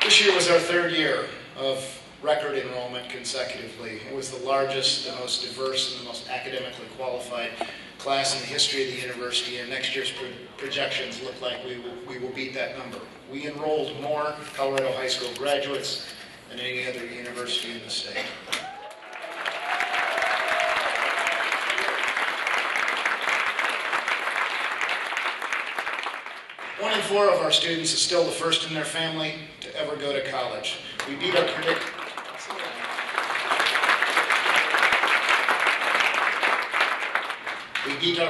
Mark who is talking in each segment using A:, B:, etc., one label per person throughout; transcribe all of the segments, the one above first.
A: This year was our third year of record enrollment consecutively. It was the largest, the most diverse, and the most academically qualified class in the history of the university, and next year's projections look like we will beat that number. We enrolled more Colorado high school graduates than any other university in the state. 1 in 4 of our students is still the first in their family to ever go to college. We beat our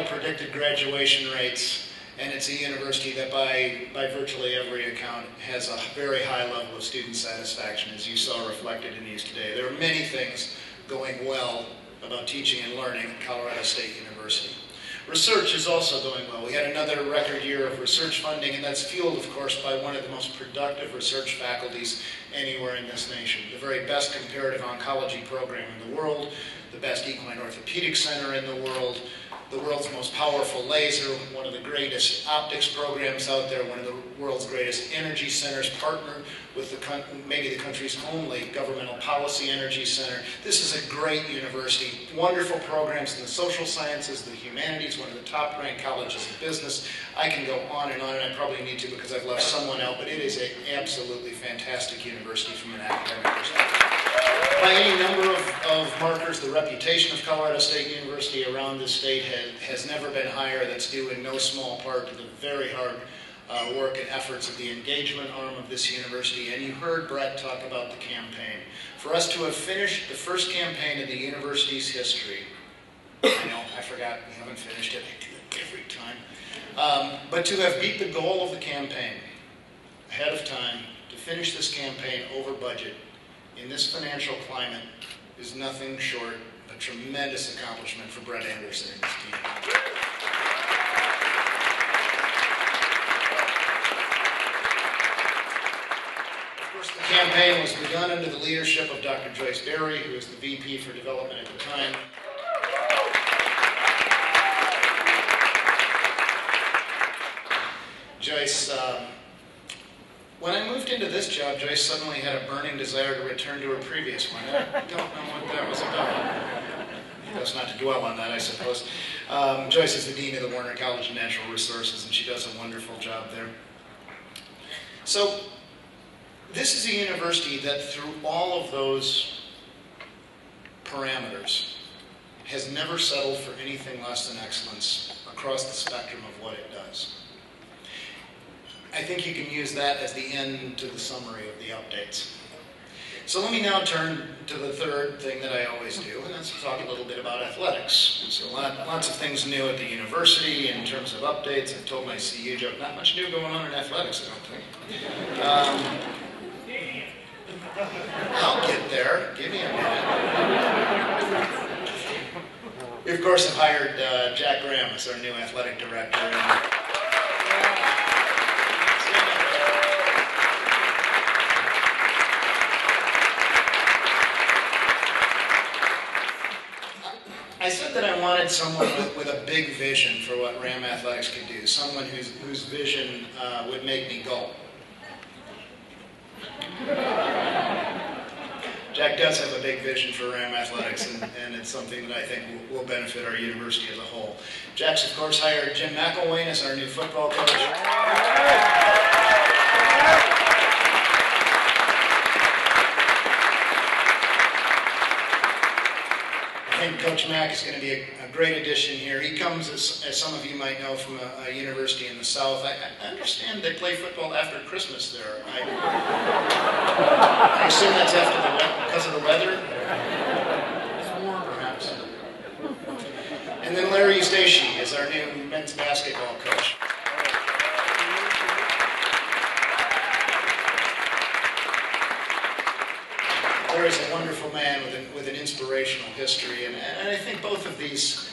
A: predicted graduation rates, and it's a university that by virtually every account has a very high level of student satisfaction, as you saw reflected in these today. There are many things going well about teaching and learning at Colorado State University. Research is also going well. We had another record year of research funding, and that's fueled, of course, by one of the most productive research faculties anywhere in this nation. The very best comparative oncology program in the world, the best equine orthopedic center in the world's most powerful laser, one of the greatest optics programs out there, one of the world's greatest energy centers, partnered with maybe the country's only governmental policy energy center. This is a great university, wonderful programs in the social sciences, the humanities, one of the top-ranked colleges of business. I can go on, and I probably need to because I've left someone out, but it is an absolutely fantastic university from an academic perspective. By any number of markers, the reputation of Colorado State University around the state has never been higher. That's due in no small part to the very hard work and efforts of the engagement arm of this university. And you heard Brett talk about the campaign. For us to have finished the first campaign in the university's history, I know, I forgot, we haven't finished it, I do it every time, but to have beat the goal of the campaign ahead of time, to finish this campaign over budget, in this financial climate is nothing short of a tremendous accomplishment for Brett Anderson and his team. Of course, the campaign was begun under the leadership of Dr. Joyce Berry, who was the VP for Development at the time. Joyce, when I moved into this job, Joyce suddenly had a burning desire to return to her previous one. I don't know what that was about. That's not to dwell on that, I suppose. Joyce is the Dean of the Warner College of Natural Resources, and she does a wonderful job there. So, this is a university that through all of those parameters has never settled for anything less than excellence across the spectrum of what it does. I think you can use that as the end to the summary of the updates. So let me now turn to the third thing that I always do, and that's to talk a little bit about athletics. So lots of things new at the university in terms of updates. I've told my CU joke, not much new going on in athletics, I don't think. I'll get there. Give me a minute. We, of course, have hired Jack Graham as our new athletic director. I said that I wanted someone with a big vision for what Ram Athletics could do, someone whose vision would make me gulp. Jack does have a big vision for Ram Athletics, and it's something that I think will benefit our university as a whole. Jack's, of course, hired Jim McElwain as our new football coach. I think Coach Mack is going to be a great addition here. He comes, as some of you might know, from a university in the South. I understand they play football after Christmas there. I assume that's because of the weather? It's warm, perhaps. And then Larry Eustace is our new men's basketball coach. Larry's a wonderful man with an inspirational history, and I think both of these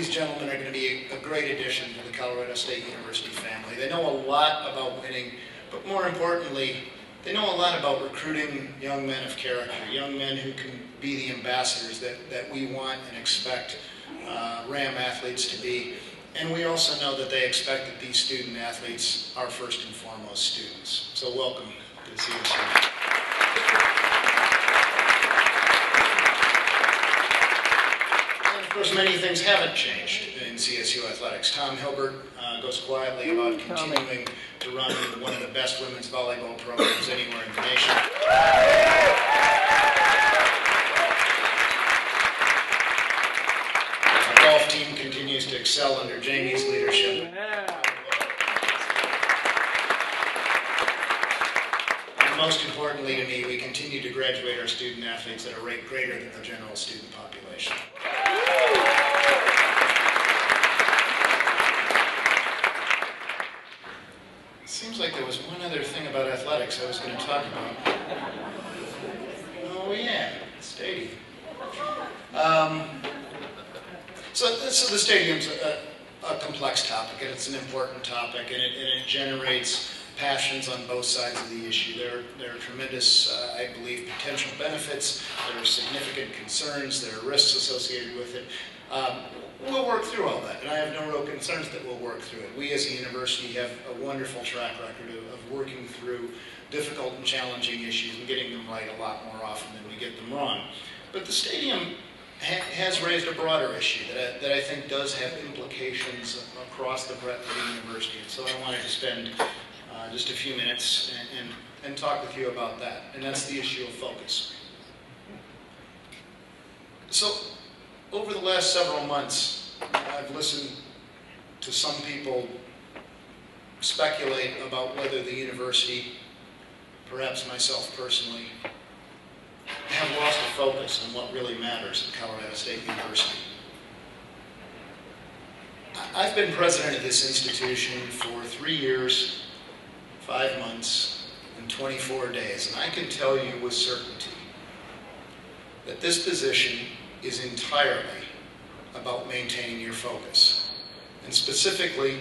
A: gentlemen are going to be a great addition to the Colorado State University family. They know a lot about winning, but more importantly, they know a lot about recruiting young men of character, young men who can be the ambassadors that we want and expect Ram athletes to be. And we also know that they expect that these student athletes are first and foremost students. So welcome. Good to see you, sir. many things haven't changed in CSU athletics. Tom Hilbert goes quietly about continuing to run one of the best women's volleyball programs anywhere in the nation. Our golf team continues to excel under Jamie's leadership. And most importantly to me, we continue to graduate our student athletes at a rate greater than the general student population. It seems like there was one other thing about athletics I was going to talk about. Oh yeah, stadium. So the stadium's a complex topic, and it's an important topic, and it generates passions on both sides of the issue. There are tremendous, I believe, potential benefits. There are significant concerns. There are risks associated with it. We'll work through all that, and I have no real concerns that we'll work through it. We as a university have a wonderful track record of working through difficult and challenging issues and getting them right a lot more often than we get them wrong. But the stadium has raised a broader issue that I think does have implications across the breadth of the university. And so I wanted to spend just a few minutes and talk with you about that, and that's the issue of focus. So, over the last several months, I've listened to some people speculate about whether the university, perhaps myself personally, have lost a focus on what really matters at Colorado State University. I've been president of this institution for 3 years, 5 months, and 24 days, and I can tell you with certainty that this position is entirely about maintaining your focus, and specifically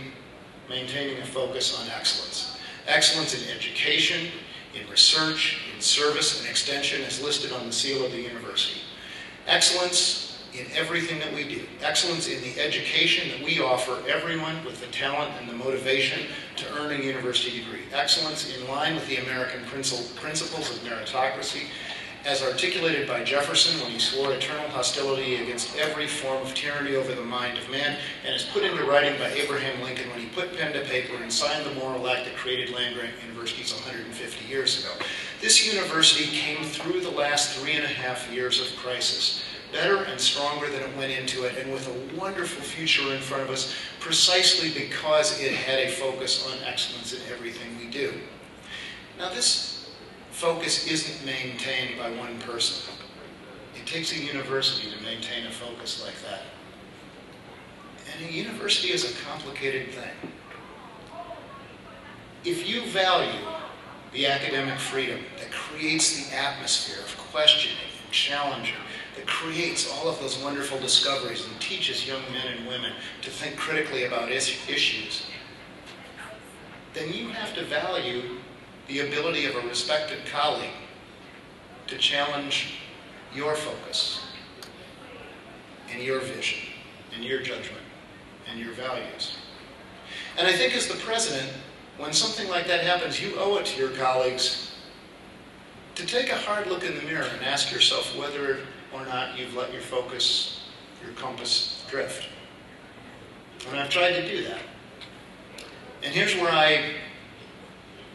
A: maintaining a focus on excellence. Excellence in education, in research, in service, and extension as listed on the seal of the university. Excellence in everything that we do. Excellence in the education that we offer everyone with the talent and the motivation to earn a university degree. Excellence in line with the American principles of meritocracy, as articulated by Jefferson when he swore eternal hostility against every form of tyranny over the mind of man, and is put into writing by Abraham Lincoln when he put pen to paper and signed the moral act that created land-grant universities 150 years ago. This university came through the last 3.5 years of crisis, better and stronger than it went into it, and with a wonderful future in front of us, precisely because it had a focus on excellence in everything we do. Now this focus isn't maintained by one person. It takes a university to maintain a focus like that. And a university is a complicated thing. If you value the academic freedom that creates the atmosphere of questioning and challenging, that creates all of those wonderful discoveries and teaches young men and women to think critically about issues, then you have to value the ability of a respected colleague to challenge your focus and your vision and your judgment and your values. And I think as the president, when something like that happens, you owe it to your colleagues to take a hard look in the mirror and ask yourself whether or not you've let your focus, your compass, drift. And I've tried to do that. And here's where I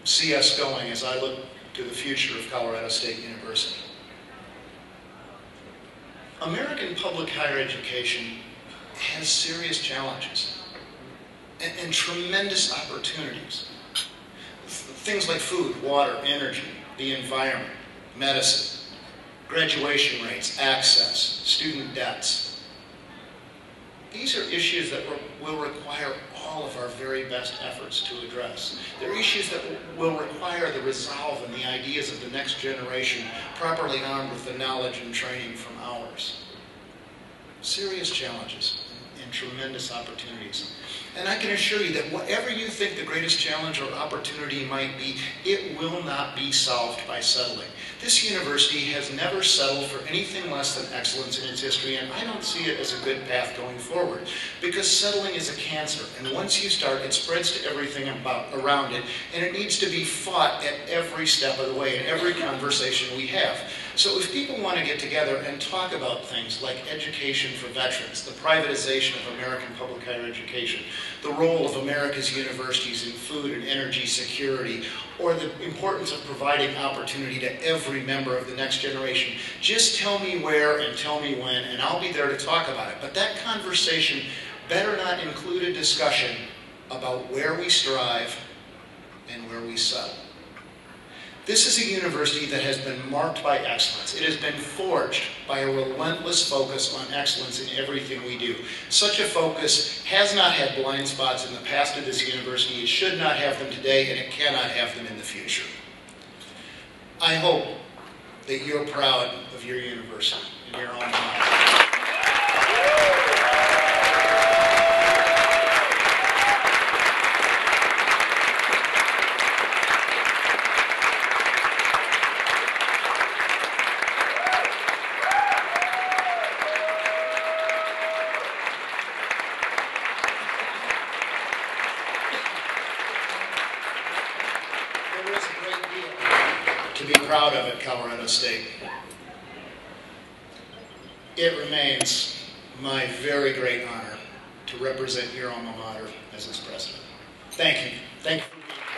A: see us going as I look to the future of Colorado State University. American public higher education has serious challenges and tremendous opportunities. Things like food, water, energy, the environment, medicine, graduation rates, access, student debts. These are issues that will require all of our very best efforts to address. They're issues that will require the resolve and the ideas of the next generation, properly armed with the knowledge and training from ours. Serious challenges and tremendous opportunities. And I can assure you that whatever you think the greatest challenge or opportunity might be, it will not be solved by settling. This university has never settled for anything less than excellence in its history, and I don't see it as a good path going forward, because settling is a cancer, and once you start, it spreads to everything around it, and it needs to be fought at every step of the way, in every conversation we have. So if people want to get together and talk about things like education for veterans, the privatization of American public higher education, the role of America's universities in food and energy security, or the importance of providing opportunity to every member of the next generation, just tell me where and tell me when, and I'll be there to talk about it. But that conversation better not include a discussion about where we strive and where we settle. This is a university that has been marked by excellence. It has been forged by a relentless focus on excellence in everything we do. Such a focus has not had blind spots in the past of this university. It should not have them today, and it cannot have them in the future. I hope that you're proud of your university and your alma mater. To be proud of at Colorado State. It remains my very great honor to represent your alma mater as its president. Thank you. Thank you for being here.